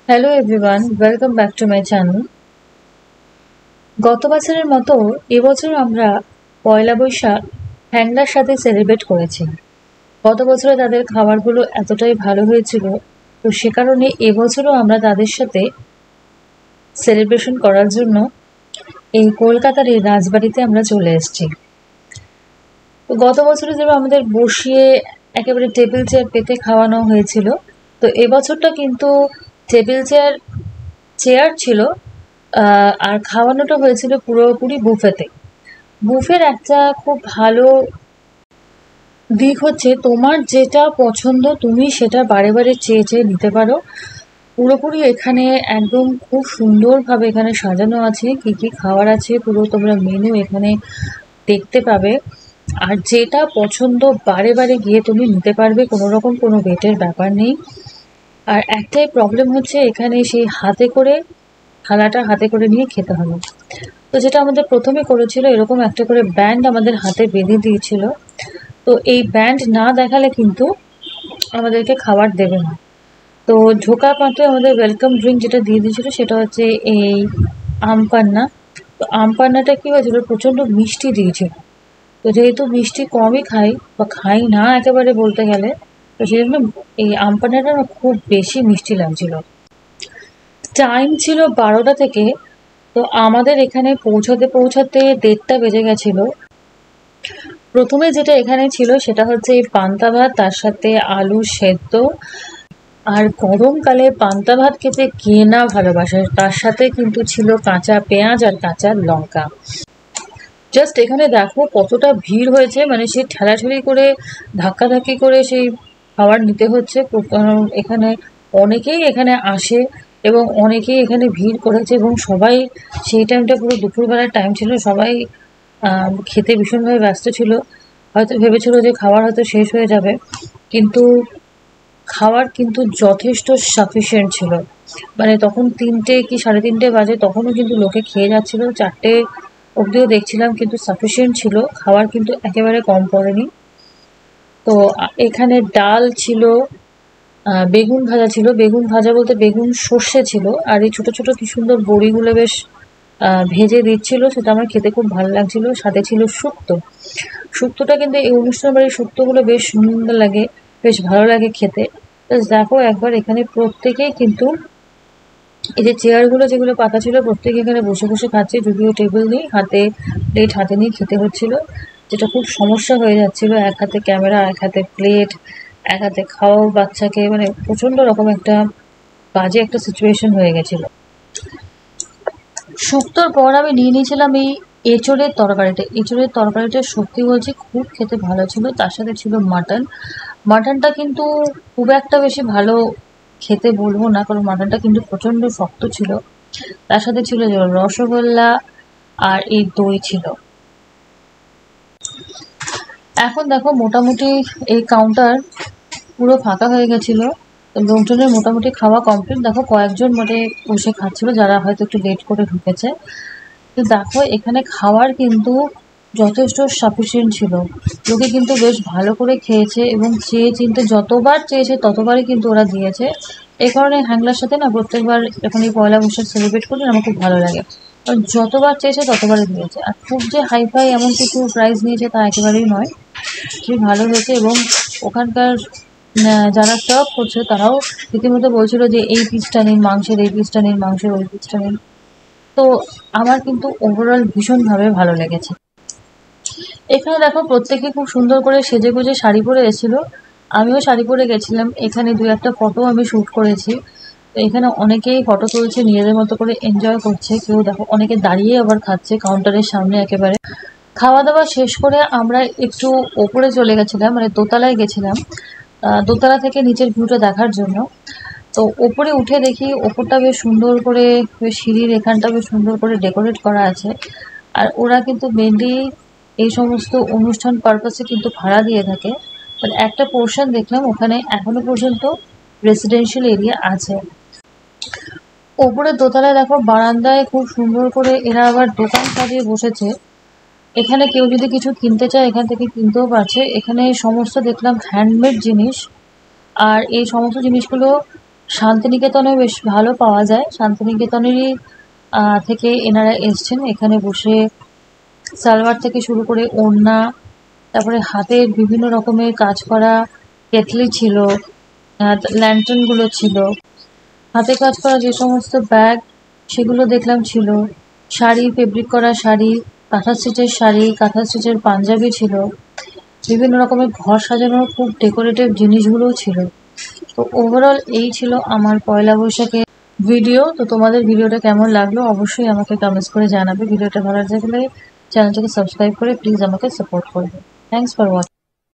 Hello everyone, welcome back to my channel. গত বছরের মতো এবছর আমরা পয়লা বৈশাখ হ্যাংলার সাথে সেলিব্রেট করেছি। গত বছরে তাদের খাবারগুলো এতটাই ভালো হয়েছিল, তো সে কারণে এবছরও আমরা তাদের সাথে সেলিব্রেশন করার জন্য এই কলকাতার এই রাজবাড়িতে আমরা চলে এসেছি। তো গত বছরে যেভাবে আমাদের বসিয়ে একেবারে টেবিল চেয়ার পেতে খাওয়ানো হয়েছিল, তো এবছরটা কিন্তু টেবিল চেয়ার ছিল, আর খাওয়ানোটা হয়েছিল পুরোপুরি বুফেতে। বুফের একটা খুব ভালো দিক হচ্ছে তোমার যেটা পছন্দ তুমি সেটা বারে বারে চেয়ে চেয়ে নিতে পারো। পুরোপুরি এখানে একদম খুব সুন্দরভাবে এখানে সাজানো আছে, কি কি খাবার আছে পুরো তোমরা মেনু এখানে দেখতে পাবে। আর যেটা পছন্দ বারে বারে গিয়ে তুমি নিতে পারবে, কোনো রকম কোনো ওয়েটের ব্যাপার নেই। আর একটাই প্রবলেম হচ্ছে এখানে সেই থালাটা হাতে করে নিয়ে খেতে হবে। তো যেটা আমাদের প্রথমে করেছিল, এরকম একটা করে ব্যান্ড আমাদের হাতে বেঁধে দিয়েছিল। তো এই ব্যান্ড না দেখালে কিন্তু আমাদেরকে খাবার দেবে না। তো ঢোকার মাত্র আমাদের ওয়েলকাম ড্রিঙ্ক যেটা দিয়ে দিয়েছিল সেটা হচ্ছে এই আম পান্না। তো আম পান্নাটা কি হয়েছিল, প্রচণ্ড মিষ্টি দিয়েছিল। তো যেহেতু মিষ্টি কমই খাই বা খাই না একেবারে বলতে গেলে, তো সেই জন্য এই আম পান্নাটা না খুব বেশি মিষ্টি লাগছিল। টাইম ছিল 12টা থেকে, তো আমাদের এখানে পৌঁছাতে পৌঁছাতে 1:30টা বেজে গেছিল। প্রথমে যেটা এখানে ছিল সেটা হচ্ছে এই পান্তা ভাত, তার সাথে আলু সেদ্ধ। আর গরমকালে পান্তা ভাত খেতে কে না ভালোবাসে, তার সাথে কিন্তু ছিল কাঁচা পেঁয়াজ আর কাঁচা লঙ্কা। জাস্ট এখানে দেখো কতটা ভিড় হয়েছে, মানে সেই ঠেলাঠেলি করে ধাক্কাধাক্কি করে সেই খাবার নিতে হচ্ছে। কারণ এখানে অনেকেই এখানে আসে এবং অনেকেই এখানে ভিড় করেছে, এবং সবাই সেই টাইমটা পুরো দুপুরবেলার টাইম ছিল, সবাই খেতে ভীষণভাবে ব্যস্ত ছিল। হয়তো ভেবেছিল যে খাবার হয়তো শেষ হয়ে যাবে, কিন্তু খাবার কিন্তু যথেষ্ট সাফিসিয়েন্ট ছিল। মানে তখন 3টে কি 3:30 বাজে, তখনও কিন্তু লোকে খেয়ে যাচ্ছিল। 4টে অবধিও দেখছিলাম, কিন্তু সাফিসিয়েন্ট ছিল খাবার, কিন্তু একেবারে কম পড়েনি। তো এখানে ডাল ছিল, বেগুন ভাজা ছিল, বেগুন ভাজা বলতে বেগুন সর্ষে ছিল, আর এই ছোট ছোট কি সুন্দর বড়িগুলো বেশ ভেজে দিচ্ছিল, সেটা আমার খেতে খুব ভালো লাগছিল। সাথে ছিল শুক্তো। শুক্তোটা কিন্তু এই অনুষ্ঠান বাড়ির শুক্তোগুলো বেশ সুন্দর লাগে, বেশ ভালো লাগে খেতে। দেখো একবার এখানে প্রত্যেকেই কিন্তু এই যে চেয়ারগুলো যেগুলো পাতা ছিল, প্রত্যেকে এখানে বসে বসে খাচ্ছে, যদিও টেবিল নেই, প্লেট হাতে নিয়ে খেতে হচ্ছিল, যেটা খুব সমস্যা হয়ে যাচ্ছিল। এক হাতে ক্যামেরা, এক হাতে প্লেট, এক হাতে খাওয়াও বাচ্চাকে, মানে প্রচন্ড রকম একটা বাজে একটা সিচুয়েশন হয়ে গেছিল। শুক্তোর পর আমি নিয়ে নিয়েছিলাম এই এঁচোড়ের তরকারিটা সত্যি বলছি খুব খেতে ভালো ছিল। তার সাথে ছিল মাটন। মাটনটা কিন্তু খুব একটা বেশি ভালো খেতে বলবো না, কারণ মাটনটা কিন্তু প্রচণ্ড শক্ত ছিল। তার সাথে ছিল যে রসগোল্লা, আর এই দই ছিল। এখন দেখো মোটামুটি এই কাউন্টার পুরো ফাঁকা হয়ে গেছিল, তো লোকজনের মোটামুটি খাওয়া কমপ্লিট। দেখো কয়েকজন বসে খাচ্ছিল, যারা হয়তো একটু লেট করে ঢুকেছে। তো দেখো এখানে খাবার কিন্তু যথেষ্ট সাফিসিয়েন্ট ছিল, লোকে কিন্তু বেশ ভালো করে খেয়েছে, এবং চেয়ে চিনতে যতবার চেয়েছে ততবারই কিন্তু ওরা দিয়েছে। এই কারণে হ্যাংলার সাথে না প্রত্যেকবার যখন এই পয়লা বৈশাখ সেলিব্রেট করি আমার খুব ভালো লাগে, কারণ যতবার চেয়েছে ততবারই দিয়েছে। আর খুব যে হাইফাই এমন কিছু প্রাইজ নিয়েছে তা একেবারেই নয়, খুবই ভালো হয়েছে। এবং ওখানকার যারা সার্ভ করছে তারাও রীতিমতো বলছিল যে এই পিসটা নিন মাংসের, এই পিসটা নিন মাংসের, ওই পিসটা নিন। তো আমার কিন্তু ওভারঅল ভীষণভাবে ভালো লেগেছে। এখানে দেখো প্রত্যেকে খুব সুন্দর করে সেজে গুজে শাড়ি পরে এসেছিল, আমিও শাড়ি পরে গেছিলাম। এখানে 2-1টা ফটো আমি শ্যুট করেছি। তো এখানে অনেকেই ফটো তুলছে, নিজেদের মতো করে এনজয় করছে। কেউ দেখো অনেকে দাঁড়িয়ে আবার খাচ্ছে কাউন্টারের সামনে একেবারে। খাওয়া দাওয়া শেষ করে আমরা একটু ওপরে চলে গেছিলাম, মানে দোতলায় গেছিলাম, দোতলা থেকে নিচের ভিউটা দেখার জন্য। তো ওপরে উঠে দেখি ওপরটা বেশ সুন্দর করে, বেশ সিঁড়ির এখানটা বেশ সুন্দর করে ডেকোরেট করা আছে। আর ওরা কিন্তু মেনলি এই সমস্ত অনুষ্ঠান পারপাসে কিন্তু ভাড়া দিয়ে থাকে। বাট একটা পোর্শন দেখলাম ওখানে এখনো পর্যন্ত রেসিডেন্সিয়াল এরিয়া আছে। ওপরে দোতলায় দেখো বারান্দায় খুব সুন্দর করে এরা আবার দোকান সাজিয়ে বসেছে। এখানে কেউ যদি কিছু কিনতে চায় এখান থেকে কিনতেও পারছে। এখানে সমস্ত দেখলাম হ্যান্ডমেড জিনিস, আর এই সমস্ত জিনিসগুলো শান্তিনিকেতনে বেশ ভালো পাওয়া যায়। শান্তিনিকেতনেরই থেকে এনারা এসছেন। এখানে বসে সালোয়ার থেকে শুরু করে ওড়না, তারপরে হাতের বিভিন্ন রকমের কাজ করা কেটলি ছিল, ল্যান্টার্ন গুলো ছিল, হাতে কাজ করা যে সমস্ত ব্যাগ সেগুলো দেখলাম ছিল, শাড়ি, ফেব্রিক করা শাড়ি, কাঁথা স্টিচের শাড়ি, কাঁথা স্টিচের পাঞ্জাবি ছিল, বিভিন্ন রকমের ঘর সাজানোর খুব ডেকোরেটিভ জিনিসগুলোও ছিল। তো ওভারঅল এই ছিল আমার পয়লা বৈশাখে ভিডিও। তো তোমাদের ভিডিওটা কেমন লাগলো অবশ্যই আমাকে কমেন্টস করে জানাবে। ভিডিওটা ভালো লাগলে চ্যানেলটাকে সাবস্ক্রাইব করে প্লিজ আমাকে সাপোর্ট করবে। Thanks for watching.